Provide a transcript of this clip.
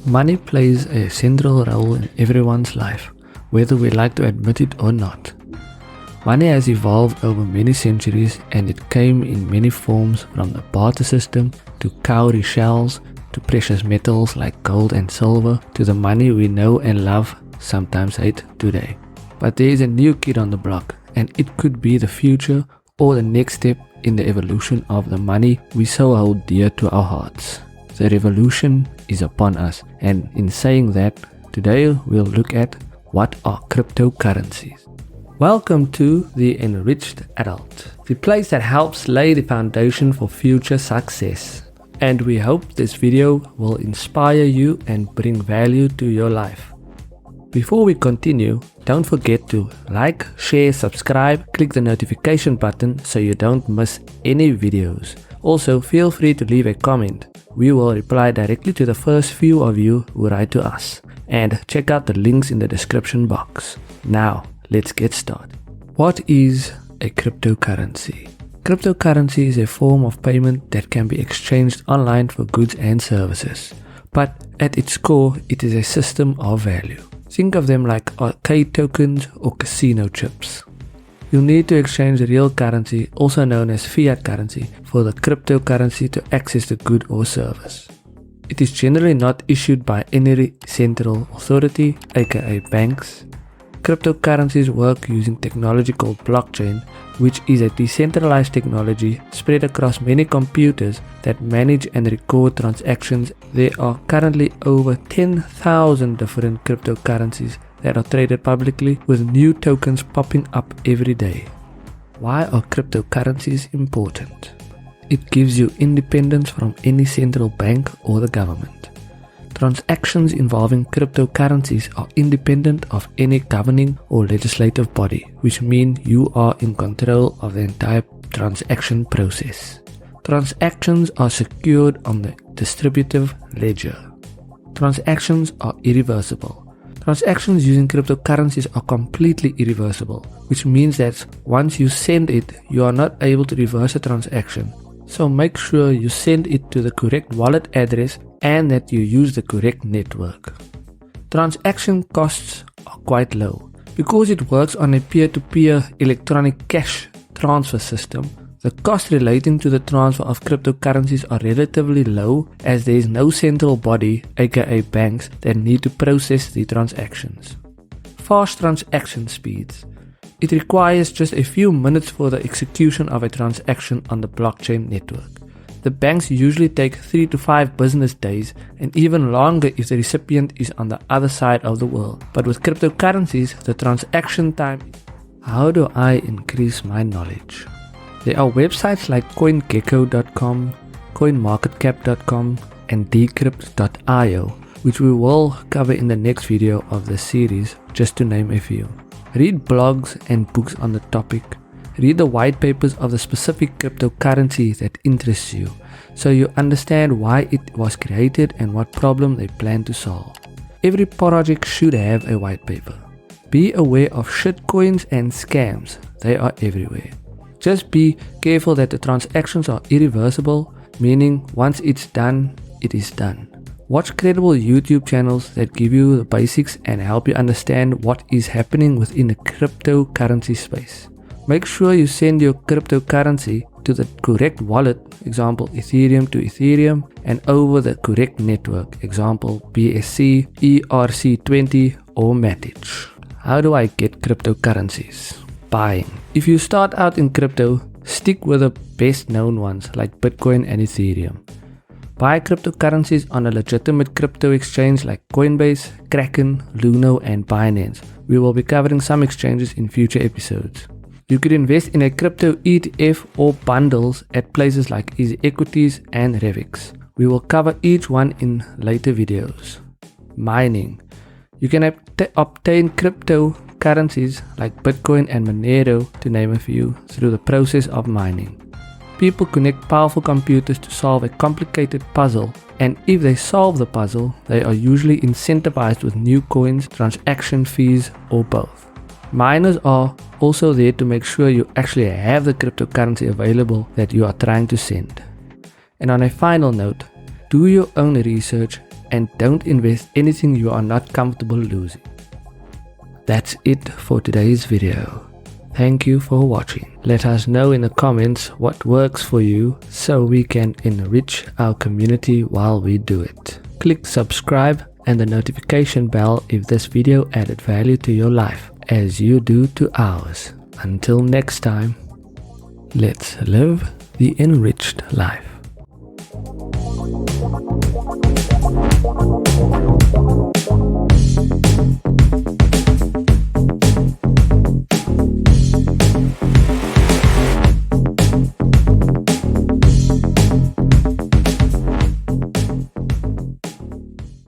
Money plays a central role in everyone's life, whether we like to admit it or not. Money has evolved over many centuries, and it came in many forms, from the barter system to cowrie shells to precious metals like gold and silver to the money we know and love, sometimes hate today. But there is a new kid on the block, and it could be the future or the next step in the evolution of the money we so hold dear to our hearts. The revolution is upon us, and in saying that, today we'll look at what are cryptocurrencies. Welcome to the Enriched Adult, the place that helps lay the foundation for future success. And we hope this video will inspire you and bring value to your life. Before we continue, don't forget to like, share, subscribe, click the notification button so you don't miss any videos. Also, feel free to leave a comment. We will reply directly to the first few of you who write to us. And check out the links in the description box. Now, let's get started. What is a cryptocurrency? Cryptocurrency is a form of payment that can be exchanged online for goods and services. But at its core, it is a system of value. Think of them like arcade tokens or casino chips. You'll need to exchange real currency, also known as fiat currency, for the cryptocurrency to access the good or service. It is generally not issued by any central authority, aka banks. Cryptocurrencies work using technology called blockchain, which is a decentralized technology spread across many computers that manage and record transactions. There are currently over 10,000 different cryptocurrencies that are traded publicly, with new tokens popping up every day. Why are cryptocurrencies important? It gives you independence from any central bank or the government. Transactions involving cryptocurrencies are independent of any governing or legislative body, which means you are in control of the entire transaction process. Transactions are secured on the distributive ledger. Transactions are irreversible. Transactions using cryptocurrencies are completely irreversible, which means that once you send it, you are not able to reverse a transaction. So make sure you send it to the correct wallet address and that you use the correct network. Transaction costs are quite low. Because it works on a peer-to-peer electronic cash transfer system, the costs relating to the transfer of cryptocurrencies are relatively low, as there is no central body, aka banks, that need to process the transactions. Fast transaction speeds. It requires just a few minutes for the execution of a transaction on the blockchain network. The banks usually take 3 to 5 business days, and even longer if the recipient is on the other side of the world. But with cryptocurrencies, the transaction time. How do I increase my knowledge? There are websites like CoinGecko.com, CoinMarketCap.com, and Decrypt.io, which we will cover in the next video of this series, just to name a few. Read blogs and books on the topic. Read the white papers of the specific cryptocurrency that interests you, so you understand why it was created and what problem they plan to solve. Every project should have a white paper. Be aware of shitcoins and scams. They are everywhere. Just be careful that the transactions are irreversible, meaning once it's done, it is done. Watch credible YouTube channels that give you the basics and help you understand what is happening within the cryptocurrency space. Make sure you send your cryptocurrency to the correct wallet, example Ethereum to Ethereum, and over the correct network, example BSC, ERC20 or Matic. How do I get cryptocurrencies? Buying. If you start out in crypto, stick with the best known ones like Bitcoin and Ethereum. Buy cryptocurrencies on a legitimate crypto exchange like Coinbase, Kraken, Luno, and Binance. We will be covering some exchanges in future episodes. You could invest in a crypto ETF or bundles at places like Easy Equities and Revix. We will cover each one in later videos. Mining. You can obtain cryptocurrencies like Bitcoin and Monero, to name a few, through the process of mining. People connect powerful computers to solve a complicated puzzle, and if they solve the puzzle, they are usually incentivized with new coins, transaction fees, or both. Miners are also there to make sure you actually have the cryptocurrency available that you are trying to send. And on a final note, do your own research and don't invest anything you are not comfortable losing. That's it for today's video. Thank you for watching. Let us know in the comments what works for you so we can enrich our community while we do it. Click subscribe and the notification bell if this video added value to your life, as you do to ours. Until next time, let's live the enriched life.